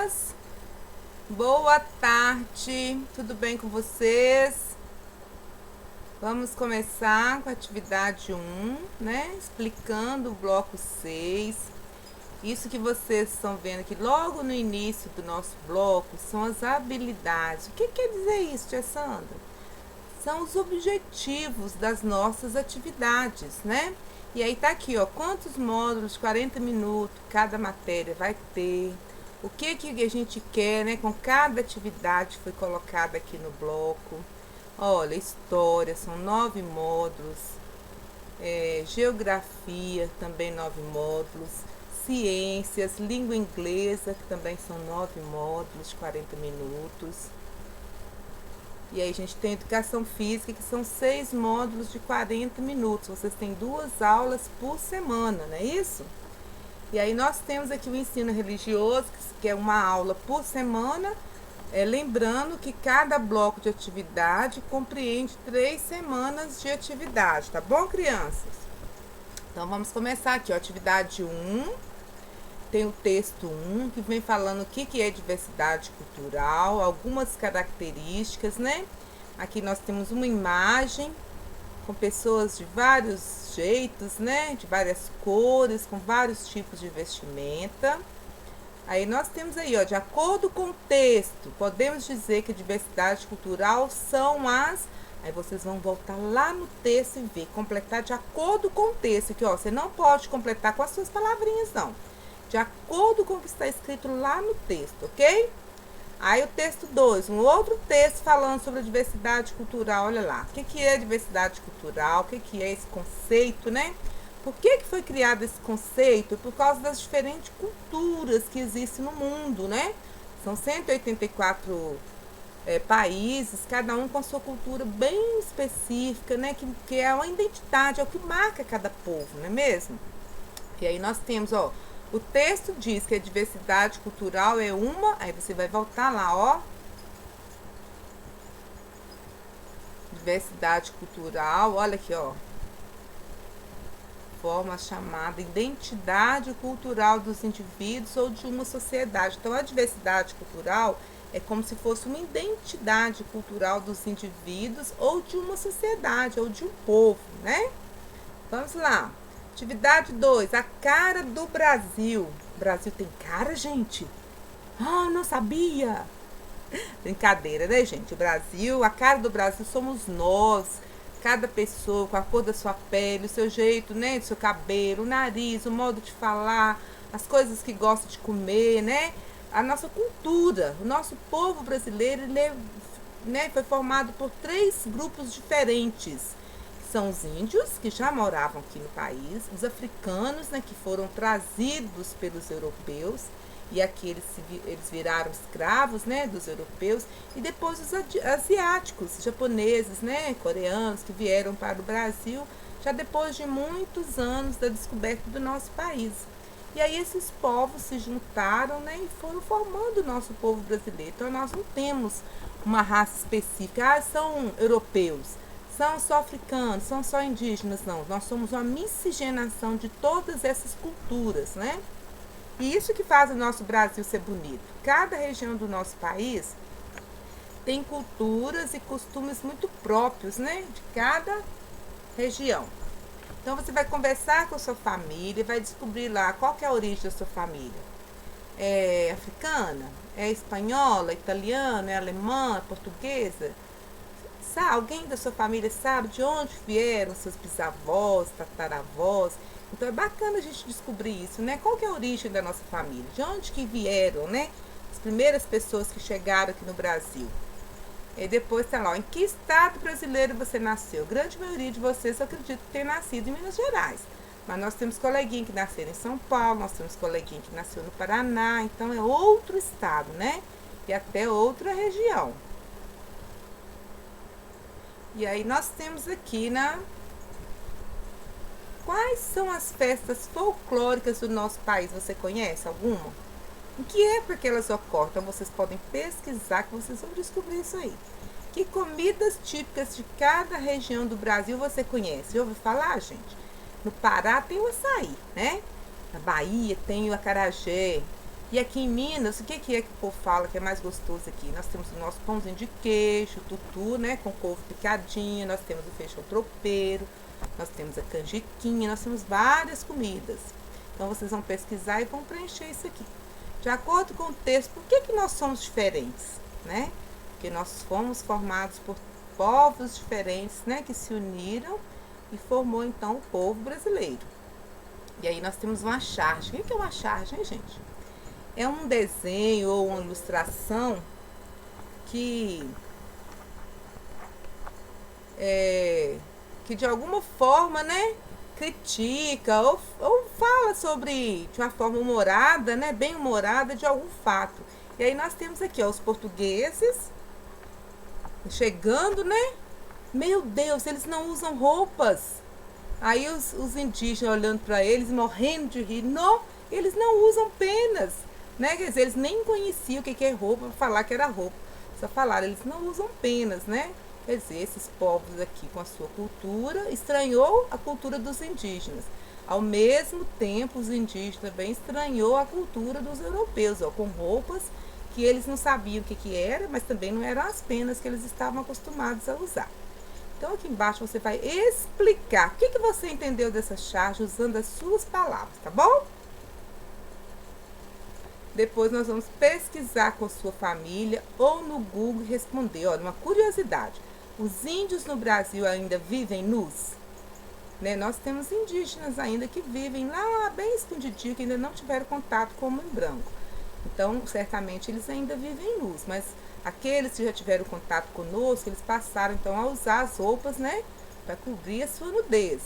crianças, boa tarde, tudo bem com vocês? Vamos começar com a atividade 1, né? Explicando o bloco 6. Isso que vocês estão vendo aqui logo no início do nosso bloco são as habilidades. O que quer dizer isso, tia Sandra? São os objetivos das nossas atividades, né? E aí tá aqui, ó, quantos módulos, 40 minutos, cada matéria vai ter, o que a gente quer, né, com cada atividade que foi colocada aqui no bloco. Olha, história, são 9 módulos, geografia, também 9 módulos, ciências, língua inglesa, que também são 9 módulos, 40 minutos. E aí a gente tem educação física, que são 6 módulos de 40 minutos. Vocês têm 2 aulas por semana, não é isso? E aí nós temos aqui o ensino religioso, que é uma aula por semana. Lembrando que cada bloco de atividade compreende 3 semanas de atividade, tá bom, crianças? Então vamos começar aqui, ó, atividade 1. Tem o texto 1, que vem falando o que é diversidade cultural, algumas características, né? Aqui nós temos uma imagem com pessoas de vários jeitos, né? De várias cores, com vários tipos de vestimenta. Aí nós temos aí, ó, de acordo com o texto, podemos dizer que a diversidade cultural são as... Aí vocês vão voltar lá no texto e ver, completar de acordo com o texto. Aqui, ó, você não pode completar com as suas palavrinhas, não. De acordo com o que está escrito lá no texto, ok? Aí o texto 2, um outro texto falando sobre a diversidade cultural, olha lá. O que é diversidade cultural? O que é esse conceito, né? Por que foi criado esse conceito? Por causa das diferentes culturas que existem no mundo, né? São 184 países, cada um com a sua cultura bem específica, né? Que é uma identidade, é o que marca cada povo, não é mesmo? E aí nós temos, ó, o texto diz que a diversidade cultural é uma... Aí você vai voltar lá, ó. Diversidade cultural, olha aqui, ó. Forma chamada identidade cultural dos indivíduos ou de uma sociedade. Então, a diversidade cultural é como se fosse uma identidade cultural dos indivíduos ou de uma sociedade, ou de um povo, né? Vamos lá. Atividade 2, a cara do Brasil. O Brasil tem cara, gente? Ah, não sabia! Brincadeira, né, gente? O Brasil, a cara do Brasil somos nós. Cada pessoa com a cor da sua pele, o seu jeito, né, do seu cabelo, o nariz, o modo de falar, as coisas que gosta de comer, né? A nossa cultura. O nosso povo brasileiro, ele, né, foi formado por 3 grupos diferentes. São os índios, que já moravam aqui no país, os africanos, né, que foram trazidos pelos europeus, e aqui eles viraram escravos, né, dos europeus, e depois os asiáticos, japoneses, né, coreanos, que vieram para o Brasil, já depois de muitos anos da descoberta do nosso país. E aí esses povos se juntaram, né, e foram formando o nosso povo brasileiro. Então nós não temos uma raça específica, são europeus, são só africanos, são só indígenas, não. Nós somos uma miscigenação de todas essas culturas, né? E isso que faz o nosso Brasil ser bonito. Cada região do nosso país tem culturas e costumes muito próprios, né? De cada região. Então você vai conversar com a sua família e vai descobrir lá qual que é a origem da sua família. É africana? É espanhola? Italiana? É alemã? É portuguesa? Alguém da sua família sabe de onde vieram seus bisavós, tataravós? Então é bacana a gente descobrir isso, né? Qual que é a origem da nossa família? De onde que vieram, né? As primeiras pessoas que chegaram aqui no Brasil. E depois tá lá, em que estado brasileiro você nasceu? Grande maioria de vocês, eu acredito, ter nascido em Minas Gerais. Mas nós temos coleguinha que nasceram em São Paulo, nós temos coleguinha que nasceu no Paraná. Então é outro estado, né? E até outra região. E aí nós temos aqui, né? Quais são as festas folclóricas do nosso país? Você conhece alguma? Em que época que elas ocorrem? Então vocês podem pesquisar que vocês vão descobrir isso aí. Que comidas típicas de cada região do Brasil você conhece? Já ouviu falar, gente? No Pará tem o açaí, né? Na Bahia tem o acarajé. E aqui em Minas, o que é que o povo fala que é mais gostoso aqui? Nós temos o nosso pãozinho de queijo, tutu, né, com couve picadinho, nós temos o feijão tropeiro, nós temos a canjiquinha, nós temos várias comidas. Então vocês vão pesquisar e vão preencher isso aqui. De acordo com o texto, por que nós somos diferentes, né? Porque nós fomos formados por povos diferentes, né, que se uniram e formou então o povo brasileiro. E aí nós temos uma charge. O que é uma charge, hein, gente? É um desenho ou uma ilustração que de alguma forma, né, critica ou fala sobre, de uma forma humorada, né, bem humorada, de algum fato. E aí nós temos aqui, ó, os portugueses chegando, né? Meu Deus, eles não usam roupas. Aí os indígenas olhando para eles, morrendo de rir. Não, eles não usam penas, né? Quer dizer, eles nem conheciam o que é roupa para falar que era roupa. Só falaram, eles não usam penas, né? Quer dizer, esses povos aqui com a sua cultura estranhou a cultura dos indígenas. Ao mesmo tempo, os indígenas também estranhou a cultura dos europeus, ó, com roupas que eles não sabiam o que era, mas também não eram as penas que eles estavam acostumados a usar. Então, aqui embaixo você vai explicar o que você entendeu dessa charge usando as suas palavras, tá bom? Depois nós vamos pesquisar com sua família ou no Google responder. Olha, uma curiosidade. Os índios no Brasil ainda vivem nus? Né? Nós temos indígenas ainda que vivem lá bem escondidinho, que ainda não tiveram contato com o homem branco. Então, certamente eles ainda vivem nus, mas aqueles que já tiveram contato conosco, eles passaram então a usar as roupas, né, para cobrir a sua nudez.